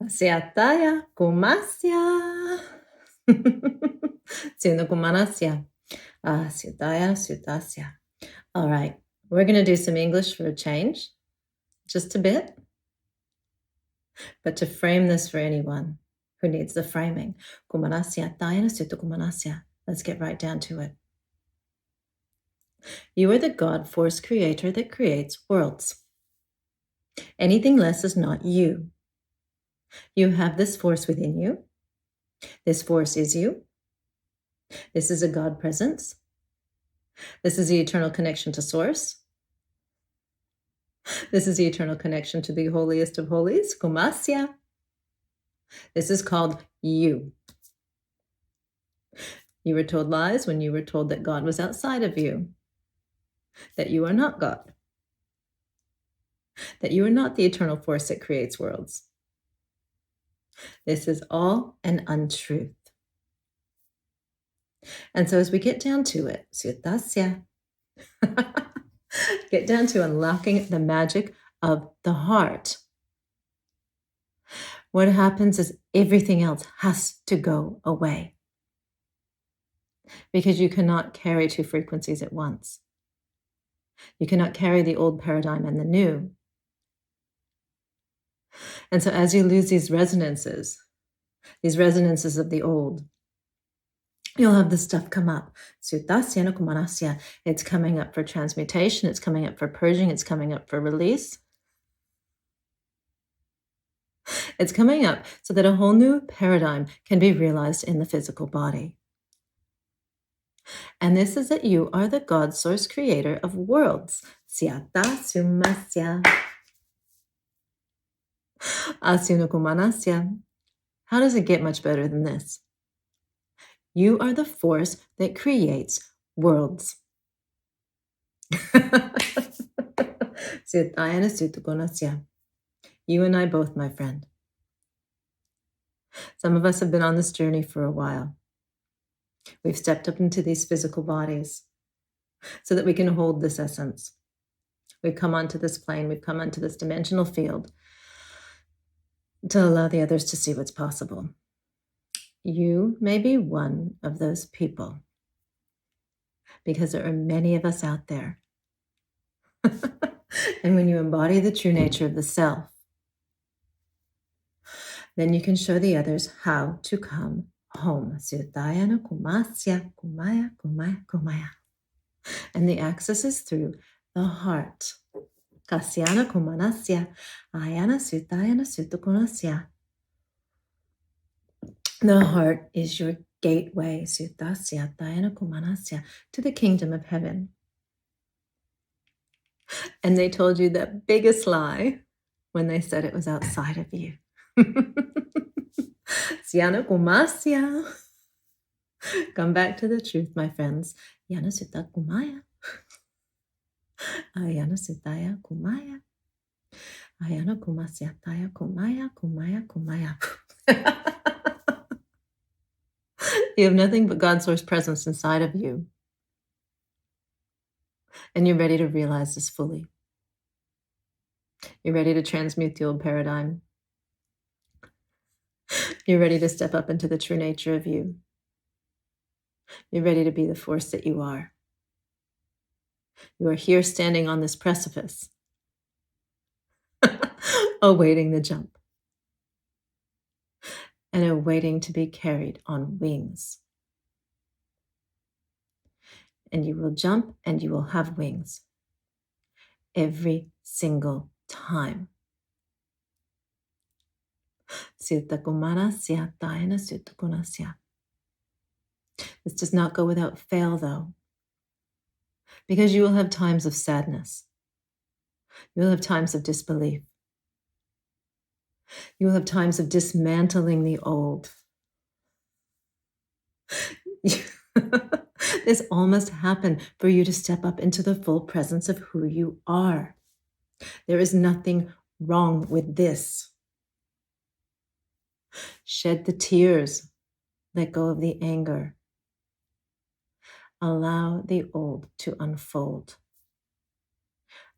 Siataya kumasya. Sino kumanasya. Siataya sutasya. All right, we're going to do some English for a change, just a bit, but to frame this for anyone who needs the framing. Kumanasya, taya suta kumanasya. Let's get right down to it. You are the God force creator that creates worlds. Anything less is not you. You have this force within you. This force is you. This is a God presence. This is the eternal connection to Source. This is the eternal connection to the holiest of holies, Kumasya. This is called you. You were told lies when you were told that God was outside of you, that you are not God, that you are not the eternal force that creates worlds. This is all an untruth. And so as we get down to it, Sutasya, get down to unlocking the magic of the heart. What happens is everything else has to go away because you cannot carry two frequencies at once. You cannot carry the old paradigm and the new. And so as you lose these resonances of the old, you'll have this stuff come up. Sutasya no kumanasya. It's coming up for transmutation. It's coming up for purging. It's coming up for release. It's coming up so that a whole new paradigm can be realized in the physical body. And this is that you are the God source creator of worlds. Siata sumasya. Asyunukumanasya. How does it get much better than this? You are the force that creates worlds. You and I both, my friend. Some of us have been on this journey for a while. We've stepped up into these physical bodies so that we can hold this essence. We've come onto this plane. We've come onto this dimensional field to allow the others to see what's possible. You may be one of those people because there are many of us out there. And when you embody the true nature of the self, then you can show the others how to come home. And the access is through the heart. Kasyana kumanasya, ayana sutayana sutukunasya. The heart is your gateway, sutasya, dayana kumanasya, to the kingdom of heaven. And they told you the biggest lie when they said it was outside of you. Syana kumasya. Come back to the truth, my friends. Yana sutta kumaya. Ayana sutaya kumaya. Ayana kumasya taya kumaya, kumaya, kumaya. You have nothing but God's source presence inside of you. And you're ready to realize this fully. You're ready to transmute the old paradigm. You're ready to step up into the true nature of you. You're ready to be the force that you are. You are here standing on this precipice, awaiting the jump, and awaiting to be carried on wings. And you will jump and you will have wings every single time. This does not go without fail, though, because you will have times of sadness. You will have times of disbelief. You will have times of dismantling the old. This all must happen for you to step up into the full presence of who you are. There is nothing wrong with this. Shed the tears. Let go of the anger. Allow the old to unfold.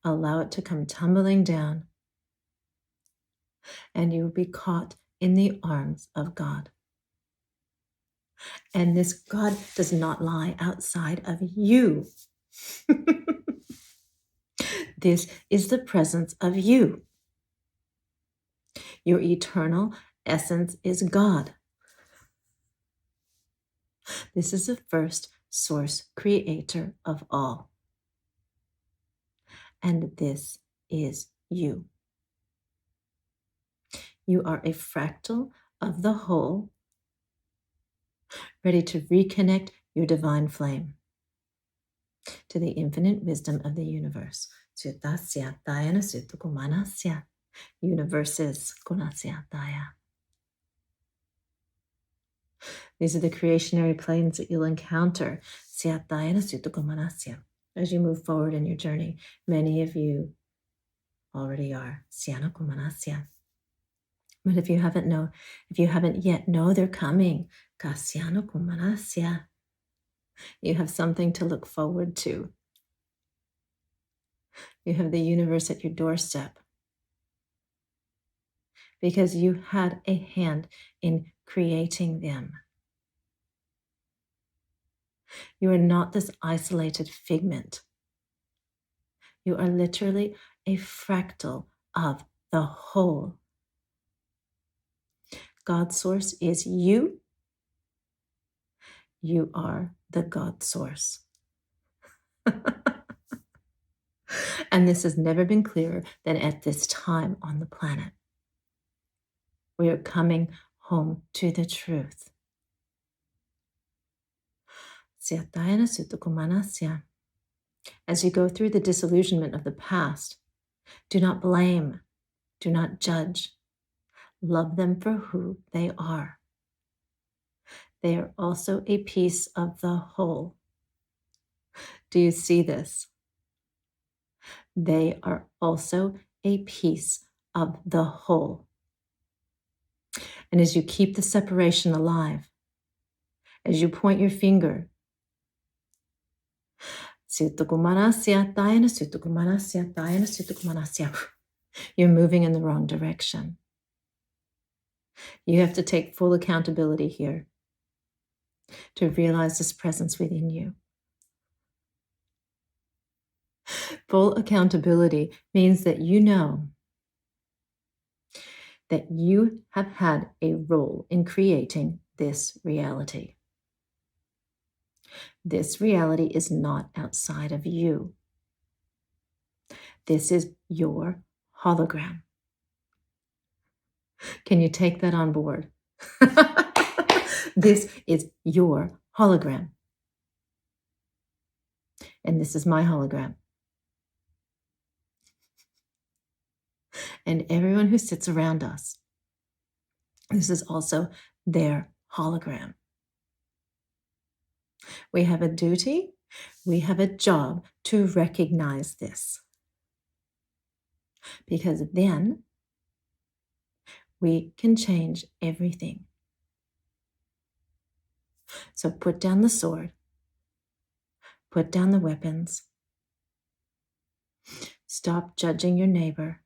Allow it to come tumbling down. And you will be caught in the arms of God. And this God does not lie outside of you. This is the presence of you. Your eternal essence is God. This is the first source creator of all. And this is you. You are a fractal of the whole, ready to reconnect your divine flame to the infinite wisdom of the universe. Sutasya Dayana Sutukumanasya. Universes Kunasya Daya. These are the creationary planes that you'll encounter Syatayana Sutukumanasya as you move forward in your journey. Many of you already are Syanakumanasya. But if you haven't yet, know they're coming. Kasyanakumanasya. You have something to look forward to. You have the universe at your doorstep because you had a hand in creating them. You are not this isolated figment. You are literally a fractal of the whole. God source is you. You are the God source. And this has never been clearer than at this time on the planet. We are coming home to the truth. As you go through the disillusionment of the past, do not blame, do not judge. Love them for who they are. They are also a piece of the whole. Do you see this? They are also a piece of the whole. And as you keep the separation alive, as you point your finger, you're moving in the wrong direction. You have to take full accountability here to realize this presence within you. Full accountability means that you know that you have had a role in creating this reality. This reality is not outside of you. This is your hologram. Can you take that on board? This is your hologram. And this is my hologram. And everyone who sits around us, this is also their hologram. We have a duty, we have a job to recognize this. Because then we can change everything. So put down the sword, put down the weapons, stop judging your neighbor,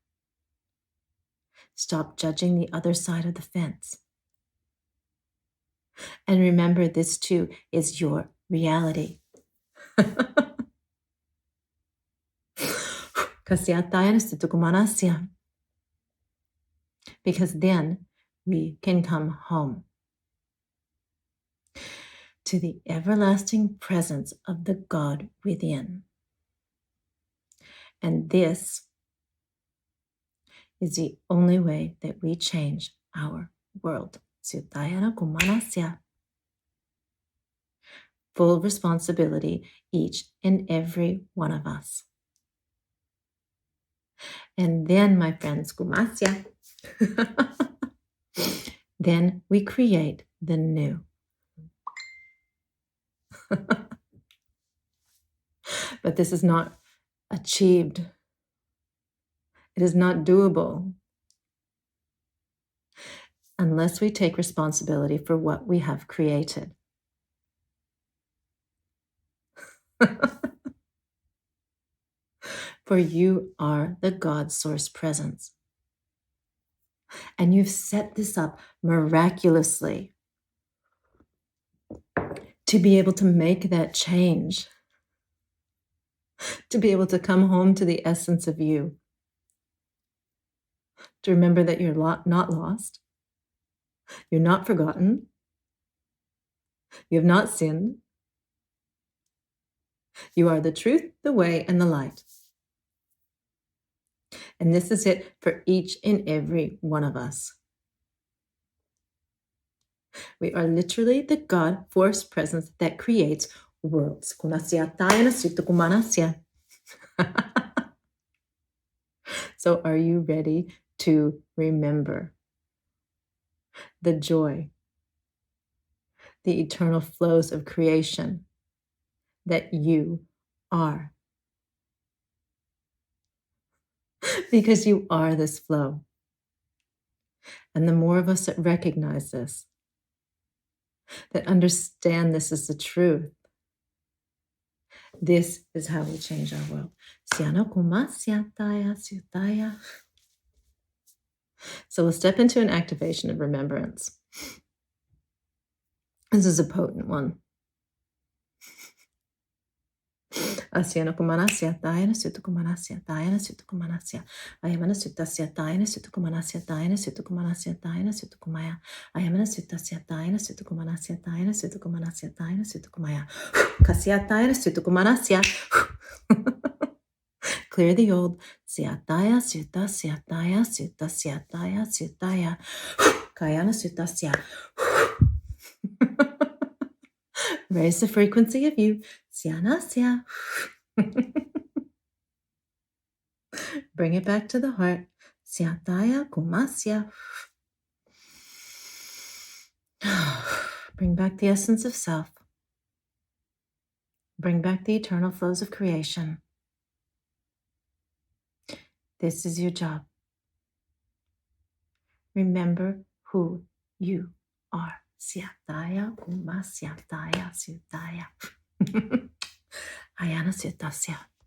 stop judging the other side of the fence. And remember, this too is your reality. Because then we can come home to the everlasting presence of the God within. And this is the only way that we change our world. Full responsibility, each and every one of us. And then, my friends, kumasya, then we create the new. But this is not achieved. It is not doable unless we take responsibility for what we have created. For you are the God source presence. And you've set this up miraculously to be able to make that change, to be able to come home to the essence of you, to remember that you're not lost, you're not forgotten, you have not sinned, you are the truth, the way, and the light. And this is it for each and every one of us. We are literally the God force presence that creates worlds. So are you ready to remember the joy, the eternal flows of creation that you are? Because you are this flow. And the more of us that recognize this, that understand this is the truth, this is how we change our world. So we'll step into an activation of remembrance. This is a potent one. Asiana kumanasia, diana sutukumanasia, diana sutukumanasia. Ayamana sutasia, diana sutukumanasia, diana sutukumanasia, diana sutukumaya. Ayamana sutasia, diana sutukumanasia, diana sutukumanasia, diana sutukumaya. Kasia, diana sutukumanasia. Clear the old. Siataya, suta, siataya, suta, siataya, sutaya. Kayana sutasia. Raise the frequency of you. Sianasya. Bring it back to the heart. Siataya kumasya. Bring back the essence of self. Bring back the eternal flows of creation. This is your job. Remember who you are. Siataya kumasya, taya, sutaya. Ayana sutasya.